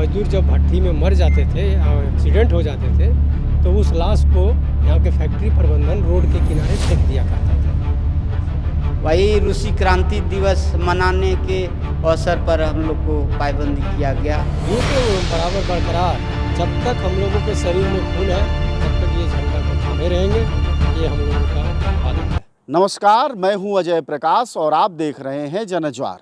मजदूर जब भट्टी में मर जाते थे या एक्सीडेंट हो जाते थे तो उस लाश को यहाँ के फैक्ट्री प्रबंधन रोड के किनारे फेंक दिया करता था। वही रूसी क्रांति दिवस मनाने के अवसर पर हम लोग को पाबंदी किया गया। ये तो बराबर बरकरार, जब तक हम लोगों के शरीर में खून है तब तक ये झंडा को थामे रहेंगे, ये हम लोगों का आदत है। नमस्कार, मैं हूं अजय प्रकाश और आप देख रहे हैं जनज्वार।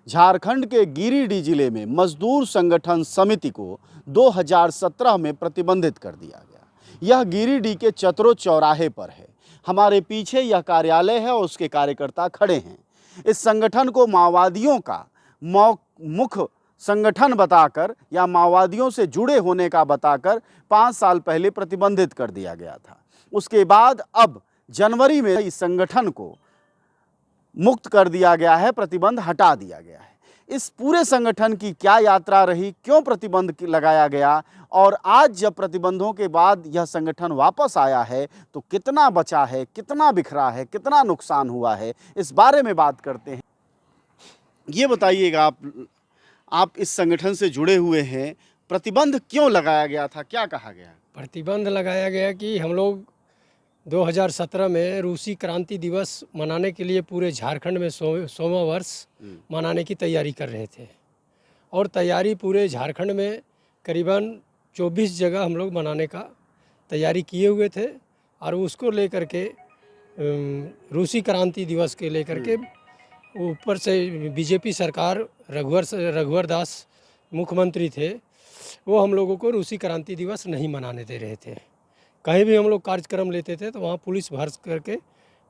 झारखंड के गिरिडीह जिले में मजदूर संगठन समिति को 2017 में प्रतिबंधित कर दिया गया। यह गिरिडीह के चतरो चौराहे पर है। हमारे पीछे यह कार्यालय है और उसके कार्यकर्ता खड़े हैं। इस संगठन को माओवादियों का मुख्य संगठन बताकर या माओवादियों से जुड़े होने का बताकर 5 साल पहले प्रतिबंधित कर दिया गया था। उसके बाद अब जनवरी में इस संगठन को मुक्त कर दिया गया है, प्रतिबंध हटा दिया गया है। इस पूरे संगठन की क्या यात्रा रही, क्यों प्रतिबंध लगाया गया और आज जब प्रतिबंधों के बाद यह संगठन वापस आया है तो कितना बचा है, कितना बिखरा है, कितना नुकसान हुआ है, इस बारे में बात करते हैं। ये बताइएगा, आप इस संगठन से जुड़े हुए हैं, प्रतिबंध क्यों लगाया गया था, क्या कहा गया? प्रतिबंध लगाया गया कि हम लोग 2017 में रूसी क्रांति दिवस मनाने के लिए पूरे झारखंड में 100वां वर्ष मनाने की तैयारी कर रहे थे और तैयारी पूरे झारखंड में करीबन 24 जगह हम लोग मनाने का तैयारी किए हुए थे और उसको लेकर के रूसी क्रांति दिवस के लेकर के ऊपर से बीजेपी सरकार रघुवर दास मुख्यमंत्री थे, वो हम लोगों को रूसी क्रांति दिवस नहीं मनाने दे रहे थे। कहीं भी हम लोग कार्यक्रम लेते थे तो वहाँ पुलिस भर करके,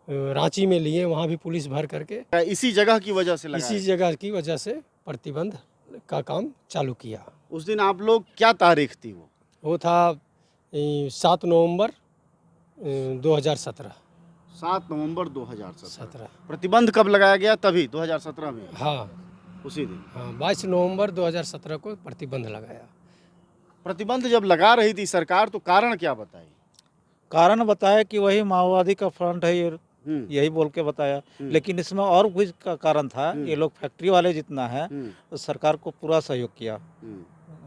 रांची में लिए वहाँ भी पुलिस भर करके, इसी जगह की वजह से इसी जगह की वजह से प्रतिबंध का काम चालू किया। उस दिन आप लोग, क्या तारीख थी वो था 7 नवंबर 2017। 7 नवंबर 2017। प्रतिबंध कब लगाया गया? तभी 2017 में। हाँ, उसी दिन। हाँ, 22 नवंबर 2017 को प्रतिबंध लगाया। प्रतिबंध जब लगा रही थी सरकार तो कारण क्या बताई? कारण बताया कि वही माओवादी का फ्रंट है, यही बोल के बताया। लेकिन इसमें और कुछ का कारण था। ये लोग फैक्ट्री वाले जितना है तो सरकार को पूरा सहयोग किया,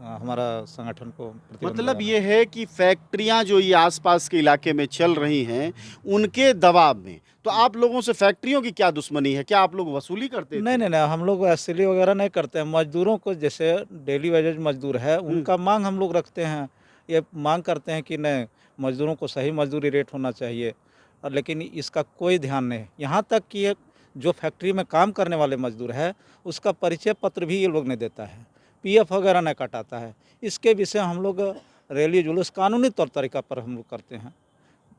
हमारा संगठन को। मतलब ये है कि फैक्ट्रियां जो ये आसपास के इलाके में चल रही हैं उनके दबाव में, तो आप लोगों से फैक्ट्रियों की क्या दुश्मनी है? क्या आप लोग वसूली करते थे? नहीं, हम लोग वसूली वगैरह नहीं करते हैं। मजदूरों को, जैसे डेली वेजेज मजदूर है, उनका मांग हम लोग रखते हैं। ये मांग करते हैं कि नहीं, मजदूरों को सही मजदूरी रेट होना चाहिए, और लेकिन इसका कोई ध्यान नहीं। यहाँ तक कि जो फैक्ट्री में काम करने वाले मजदूर है उसका परिचय पत्र भी ये लोग नहीं देता है, पीएफ वगैरह नहीं कटाता है। इसके विषय हम लोग रैली जुलूस कानूनी तौर तरीका पर हम लोग करते हैं,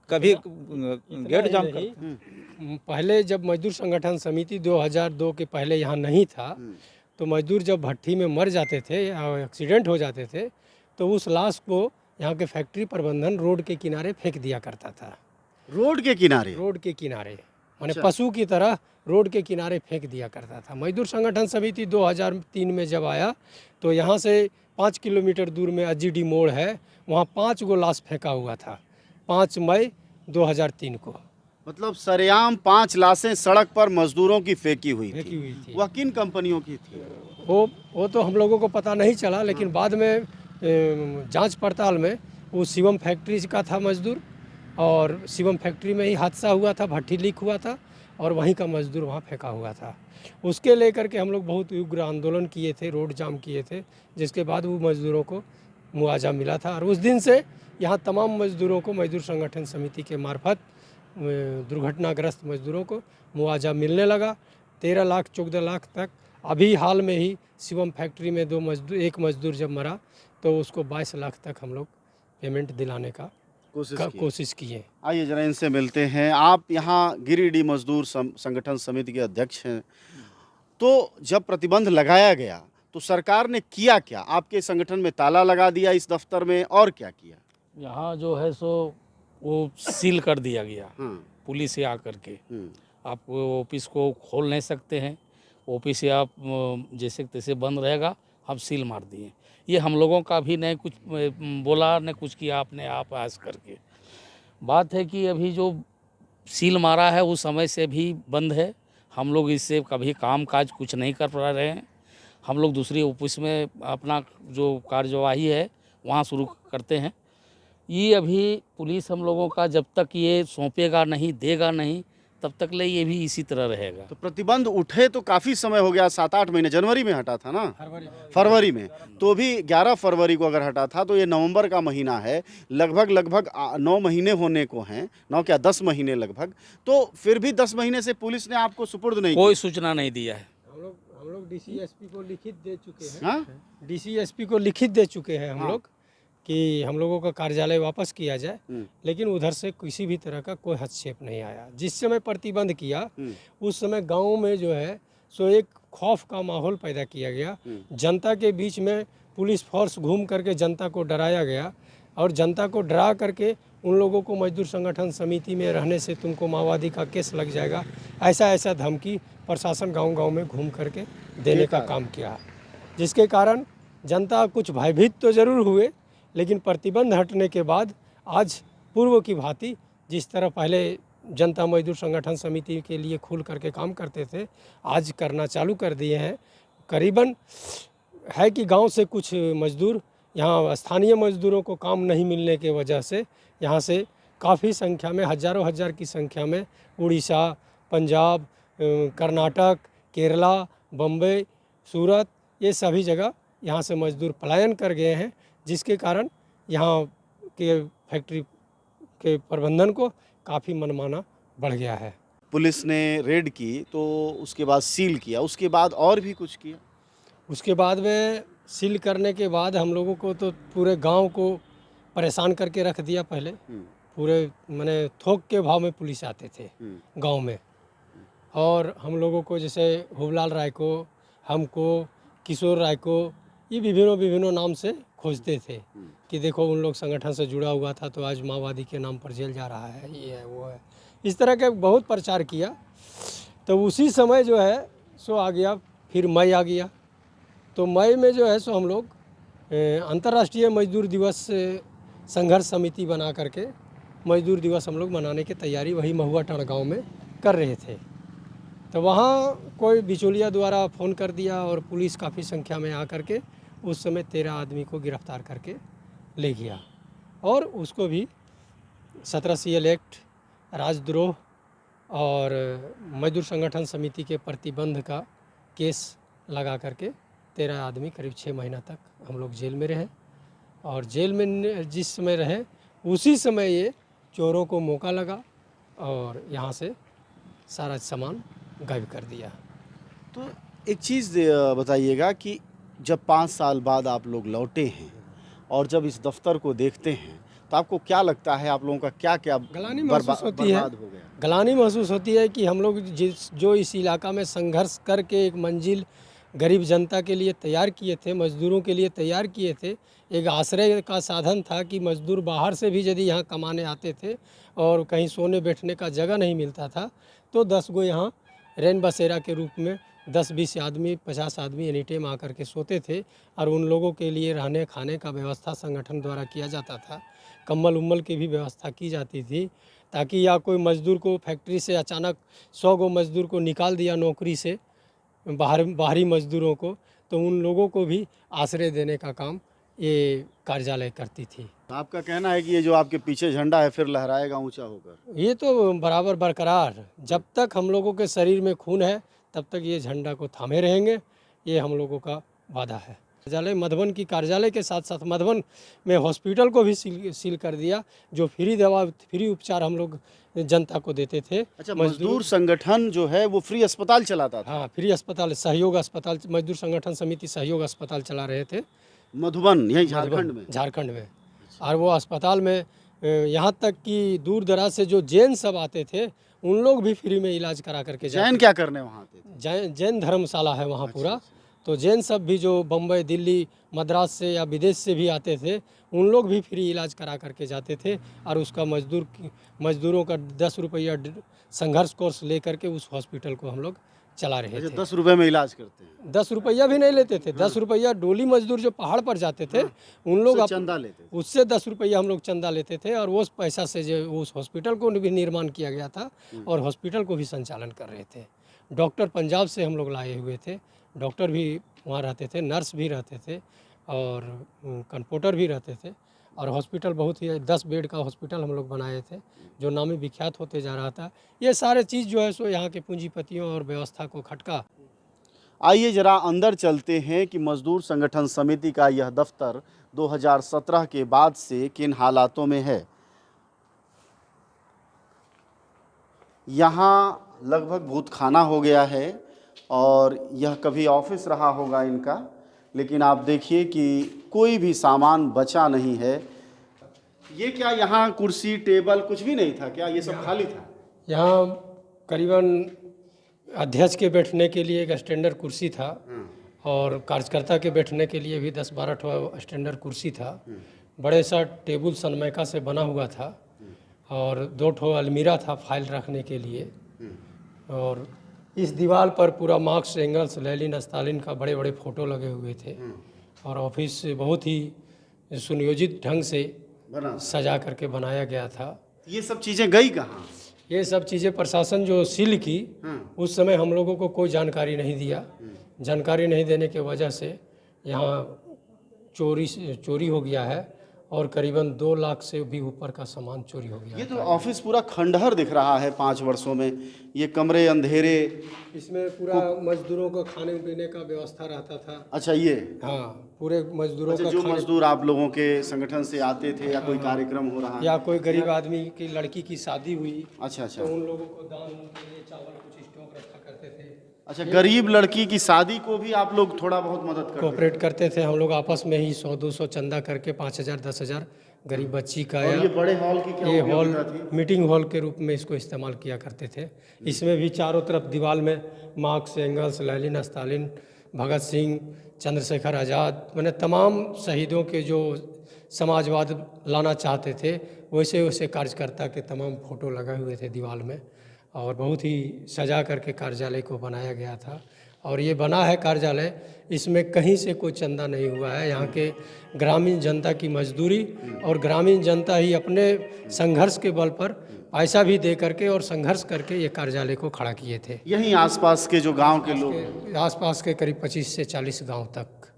कभी गेट जाम करते हैं। पहले जब मजदूर संगठन समिति 2002 के पहले यहाँ नहीं था तो मजदूर जब भट्टी में मर जाते थे या एक्सीडेंट हो जाते थे तो उस लाश को यहाँ के फैक्ट्री प्रबंधन रोड के किनारे फेंक दिया करता था। रोड के किनारे? रोड के किनारे, माने पशु की तरह रोड के किनारे फेंक दिया करता था। मजदूर संगठन समिति 2003 में जब आया तो यहाँ से 5 किलोमीटर दूर में अजीडी मोड़ है, वहाँ 5 गो लाश फेंका हुआ था 5 मई 2003 को। मतलब सरेआम 5 लाशें सड़क पर मजदूरों की फेंकी हुई थी। वह किन कंपनियों की थी? वो तो हम लोगों को पता नहीं चला, लेकिन बाद में जांच पड़ताल में वो शिवम फैक्ट्री का था मजदूर, और शिवम फैक्ट्री में ही हादसा हुआ था, भट्टी लीक हुआ था और वहीं का मजदूर वहाँ फेंका हुआ था। उसके लेकर के हम लोग बहुत उग्र आंदोलन किए थे, रोड जाम किए थे, जिसके बाद वो मजदूरों को मुआवजा मिला था। और उस दिन से यहाँ तमाम मजदूरों को मजदूर संगठन समिति के मार्फत दुर्घटनाग्रस्त मजदूरों को मुआवजा मिलने लगा। 13 लाख 14 लाख तक। अभी हाल में ही शिवम फैक्ट्री में एक मजदूर जब मरा तो उसको 22 लाख तक हम लोग पेमेंट दिलाने का कोशिश किए। आइए जरा इनसे मिलते हैं। आप यहाँ गिरिडीह मजदूर संगठन समिति के अध्यक्ष हैं, तो जब प्रतिबंध लगाया गया तो सरकार ने किया क्या? आपके संगठन में ताला लगा दिया इस दफ्तर में, और क्या किया? यहाँ जो है सो वो सील कर दिया गया पुलिस से आकर के। आप ऑफिस को खोल नहीं सकते हैं, ऑफिस से आप जैसे तैसे बंद रहेगा, हम सील मार दिए। ये हम लोगों का भी नहीं कुछ बोला, नहीं कुछ किया, अपने आप आस करके। बात है कि अभी जो सील मारा है उस समय से भी बंद है। हम लोग इससे कभी काम काज कुछ नहीं कर पा रहे हैं। हम लोग दूसरी ऑफिस में अपना जो कार्यवाही है वहाँ शुरू करते हैं। ये अभी पुलिस हम लोगों का जब तक ये सौंपेगा नहीं, देगा नहीं, तब तक ले ये भी इसी तरह रहेगा। तो प्रतिबंध उठे तो काफ़ी समय हो गया, 7-8 महीने, जनवरी में हटा था ना, फरवरी में, तो भी 11 फरवरी को अगर हटा था तो ये नवंबर का महीना है, लगभग 9 महीने होने को हैं, 9 क्या 10 महीने लगभग। तो फिर भी 10 महीने से पुलिस ने आपको सुपुर्द नहीं कोई सूचना नहीं दिया है। हम लोग डीसीएसपी को लिखित दे चुके हैं। हाँ? डीसीएसपी को लिखित दे चुके हैं हम लोग कि हम लोगों का कार्यालय वापस किया जाए, लेकिन उधर से किसी भी तरह का कोई हस्तक्षेप नहीं आया। जिस समय प्रतिबंध किया उस समय गांव में जो है सो एक खौफ का माहौल पैदा किया गया। जनता के बीच में पुलिस फोर्स घूम करके जनता को डराया गया और जनता को डरा करके उन लोगों को मजदूर संगठन समिति में रहने से तुमको माओवादी का केस लग जाएगा, ऐसा धमकी प्रशासन गांव-गांव में घूम करके देने का काम किया, जिसके कारण जनता कुछ भयभीत तो ज़रूर हुए, लेकिन प्रतिबंध हटने के बाद आज पूर्व की भांति जिस तरह पहले जनता मजदूर संगठन समिति के लिए खुल करके काम करते थे, आज करना चालू कर दिए हैं। करीबन है कि गांव से कुछ मजदूर यहाँ स्थानीय मजदूरों को काम नहीं मिलने के वजह से यहाँ से काफ़ी संख्या में, हज़ारों हज़ार की संख्या में उड़ीसा, पंजाब, कर्नाटक, केरला, बम्बई, सूरत, ये सभी जगह यहाँ से मजदूर पलायन कर गए हैं, जिसके कारण यहाँ के फैक्ट्री के प्रबंधन को काफ़ी मनमाना बढ़ गया है। पुलिस ने रेड की तो उसके बाद सील किया, उसके बाद और भी कुछ किया? उसके बाद में सील करने के बाद हम लोगों को तो पूरे गांव को परेशान करके रख दिया। पहले पूरे माने थोक के भाव में पुलिस आते थे गांव में, और हम लोगों को जैसे हुबलाल राय को, हमको, किशोर राय को, ये विभिन्न नाम से खोजते थे कि देखो उन लोग संगठन से जुड़ा हुआ था तो आज माओवादी के नाम पर जेल जा रहा है, ये है वो है, इस तरह का बहुत प्रचार किया। तो उसी समय जो है सो आ गया, फिर मई आ गया। तो मई में जो है सो हम लोग अंतर्राष्ट्रीय मजदूर दिवस संघर्ष समिति बना करके मजदूर दिवस हम लोग मनाने की तैयारी वही महुआटांड़ गांव में कर रहे थे। तो वहाँ कोई बिचौलिया द्वारा फ़ोन कर दिया और पुलिस काफ़ी संख्या में आकर के उस समय 13 आदमी को गिरफ्तार करके ले गया, और उसको भी 17 CL एक्ट, राजद्रोह और मजदूर संगठन समिति के प्रतिबंध का केस लगा करके 13 आदमी करीब 6 महीना तक हम लोग जेल में रहे। और जेल में जिस समय रहे उसी समय ये चोरों को मौका लगा और यहाँ से सारा सामान गायब कर दिया। तो एक चीज़ बताइएगा कि जब 5 साल बाद आप लोग लौटे हैं और जब इस दफ्तर को देखते हैं तो आपको क्या लगता है, आप लोगों का क्या क्या गलानी महसूस होती है, बर्बाद हो गया? गलानी महसूस होती है कि हम लोग जो इस इलाका में संघर्ष करके एक मंजिल गरीब जनता के लिए तैयार किए थे, मजदूरों के लिए तैयार किए थे, एक आश्रय का साधन था कि मजदूर बाहर से भी यदि यहाँ कमाने आते थे और कहीं सोने बैठने का जगह नहीं मिलता था तो 10 गो यहाँ रैन बसेरा के रूप में 10-20 आदमी, 50 आदमी एनी टाइम आकर के सोते थे, और उन लोगों के लिए रहने खाने का व्यवस्था संगठन द्वारा किया जाता था। कम्बल उम्बल की भी व्यवस्था की जाती थी, ताकि या कोई मजदूर को फैक्ट्री से अचानक 100 गो मजदूर को निकाल दिया नौकरी से, बाहरी मजदूरों को, तो उन लोगों को भी आश्रय देने का काम ये कार्यालय करती थी। आपका कहना है कि ये जो आपके पीछे झंडा है फिर लहराएगा ऊंचा होकर? ये तो बराबर बरकरार, जब तक हम लोगों के शरीर में खून है तब तक ये झंडा को थामे रहेंगे, ये हम लोगों का वादा है। कार्यालय मधुबन की कार्यालय के साथ साथ मधुबन में हॉस्पिटल को भी सील कर दिया, जो फ्री दवा, फ्री उपचार हम लोग जनता को देते थे। अच्छा, मजदूर संगठन जो है वो फ्री अस्पताल चलाता था? हाँ, फ्री अस्पताल, सहयोग अस्पताल, मजदूर संगठन समिति सहयोग अस्पताल चला रहे थे मधुबन, यही झारखंड में। और वो अस्पताल में यहाँ तक कि दूर दराज से जो जैन सब आते थे उन लोग भी फ्री में इलाज करा करके जाते। जैन क्या करने वहाँ आते थे? जैन धर्मशाला है वहाँ पूरा। तो जैन सब भी जो बम्बई, दिल्ली, मद्रास से या विदेश से भी आते थे उन लोग भी फ्री इलाज करा करके जाते थे, और उसका मजदूरों का 10 रुपया संघर्ष कोर्स ले करके उस हॉस्पिटल को हम लोग चला रहे थे। 10 रुपये में इलाज करते हैं? 10 रुपया भी नहीं लेते थे। 10 रुपया डोली मजदूर जो पहाड़ पर जाते थे उन लोग चंदा लेते थे, उससे 10 रुपया हम लोग चंदा लेते थे, और उस पैसा से जो उस हॉस्पिटल को भी निर्माण किया गया था और हॉस्पिटल को भी संचालन कर रहे थे। डॉक्टर पंजाब से हम लोग लाए हुए थे, डॉक्टर भी वहाँ रहते थे, नर्स भी रहते थे और कंपाउंडर भी रहते थे। और हॉस्पिटल बहुत ही 10 बेड का हॉस्पिटल हम लोग बनाए थे, जो नामी विख्यात होते जा रहा था। ये सारे चीज़ जो है सो यहाँ के पूंजीपतियों और व्यवस्था को खटका। आइए जरा अंदर चलते हैं कि मजदूर संगठन समिति का यह दफ्तर 2017 के बाद से किन हालातों में है। यहाँ लगभग भूतखाना हो गया है और यह कभी ऑफिस रहा होगा इनका, लेकिन आप देखिए कि कोई भी सामान बचा नहीं है। ये क्या यहाँ कुर्सी टेबल कुछ भी नहीं था क्या? ये सब खाली था? यहाँ करीबन अध्यक्ष के बैठने के लिए एक स्टैंडर्ड कुर्सी था और कार्यकर्ता के बैठने के लिए भी 10-12 ठो स्टैंडर्ड कुर्सी था। बड़े सा टेबल सनमाइका से बना हुआ था और 2 ठो अलमीरा था फाइल रखने के लिए। और इस दीवार पर पूरा मार्क्स, एंगल्स, लेनिन, स्टालिन का बड़े बड़े फ़ोटो लगे हुए थे और ऑफिस बहुत ही सुनियोजित ढंग से सजा करके बनाया गया था। ये सब चीज़ें गई कहाँ? ये सब चीज़ें प्रशासन जो सील की, उस समय हम लोगों को कोई जानकारी नहीं दिया। जानकारी नहीं देने की वजह से यहाँ चोरी हो गया है और करीबन 2 लाख से भी ऊपर का सामान चोरी हो गया। ये तो ऑफिस पूरा खंडहर दिख रहा है 5 वर्षों में। ये कमरे अंधेरे, इसमें पूरा मजदूरों को खाने पीने का व्यवस्था रहता था। अच्छा ये हाँ, पूरे मजदूरों अच्छा, का जो खाने, मजदूर आप लोगों के संगठन से आते थे या कोई कार्यक्रम हो रहा है या कोई गरीब आदमी की लड़की की शादी हुई अच्छा तो उन लोगों को दान के लिए चावल कुछ स्टॉक रखा करते थे। अच्छा, गरीब लड़की की शादी को भी आप लोग थोड़ा बहुत मदद करते कोऑपरेट करते थे। हम लोग आपस में ही 100-200 चंदा करके 5,000 10,000 गरीब बच्ची का और ये बड़े हॉल की क्या ये हॉल उपयोगिता थी? मीटिंग हॉल के रूप में इसको इस्तेमाल किया करते थे। इसमें भी चारों तरफ दीवार में marks, angles, Lenin, Stalin, Bhagat Singh, Chandrashekhar Azad, मैंने तमाम शहीदों के जो समाजवाद लाना चाहते थे वैसे वैसे कार्यकर्ता के तमाम फ़ोटो लगे हुए थे दीवार में और बहुत ही सजा करके कार्यालय को बनाया गया था। और ये बना है कार्यालय, इसमें कहीं से कोई चंदा नहीं हुआ है। यहाँ के ग्रामीण जनता की मजदूरी और ग्रामीण जनता ही अपने संघर्ष के बल पर पैसा भी दे करके और संघर्ष करके ये कार्यालय को खड़ा किए थे। यहीं आसपास के जो गांव के लोग, आसपास के करीब 25 से 40 गांव तक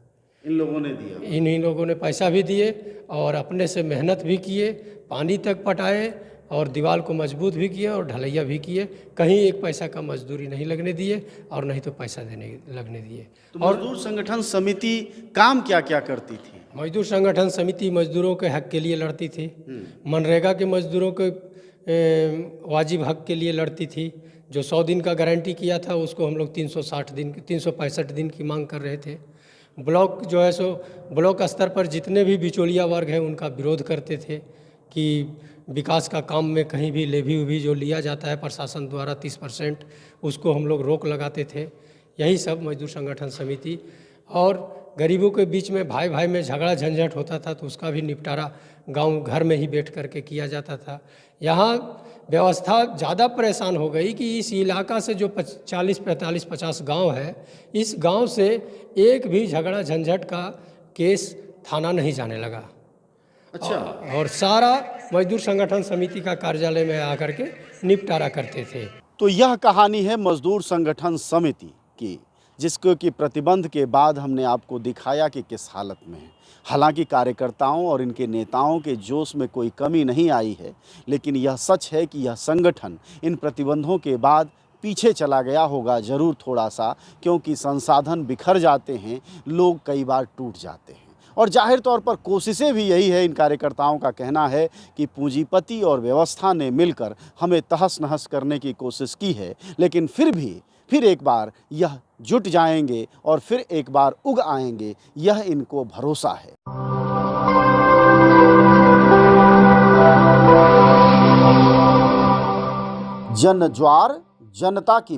इन लोगों ने दिया। इन्हीं लोगों ने पैसा भी दिए और अपने से मेहनत भी किए, पानी तक पटाए और दीवार को मजबूत भी किए और ढलैया भी किए। कहीं एक पैसा का मजदूरी नहीं लगने दिए और नहीं तो पैसा लगने दिए। तो मजदूर संगठन समिति काम क्या क्या करती थी? मजदूर संगठन समिति मजदूरों के हक के लिए लड़ती थी। मनरेगा के मजदूरों के वाजिब हक के लिए लड़ती थी। जो 100 दिन का गारंटी किया था उसको हम लोग 365 दिन की मांग कर रहे थे। ब्लॉक जो है सो ब्लॉक स्तर पर जितने भी बिचौलिया वर्ग हैं उनका विरोध करते थे कि विकास का काम में कहीं भी लेवी उभी जो लिया जाता है प्रशासन द्वारा 30%, उसको हम लोग रोक लगाते थे। यही सब मजदूर संगठन समिति। और गरीबों के बीच में भाई भाई में झगड़ा झंझट होता था तो उसका भी निपटारा गांव घर में ही बैठ करके किया जाता था। यहाँ व्यवस्था ज़्यादा परेशान हो गई कि इस इलाका से जो 40, 45, 50 गांव है, इस गांव से एक भी झगड़ा झंझट का केस थाना नहीं जाने लगा। अच्छा, और सारा मजदूर संगठन समिति का कार्यालय में आकर के निपटारा करते थे। तो यह कहानी है मजदूर संगठन समिति की, जिसको कि प्रतिबंध के बाद हमने आपको दिखाया कि किस हालत में है। हालांकि कार्यकर्ताओं और इनके नेताओं के जोश में कोई कमी नहीं आई है, लेकिन यह सच है कि यह संगठन इन प्रतिबंधों के बाद पीछे चला गया होगा ज़रूर थोड़ा सा, क्योंकि संसाधन बिखर जाते हैं, लोग कई बार टूट जाते हैं। और जाहिर तौर पर कोशिशें भी यही है। इन कार्यकर्ताओं का कहना है कि पूंजीपति और व्यवस्था ने मिलकर हमें तहस नहस करने की कोशिश की है, लेकिन फिर एक बार यह जुट जाएंगे और फिर एक बार उग आएंगे, यह इनको भरोसा है। जनज्वार, जनता की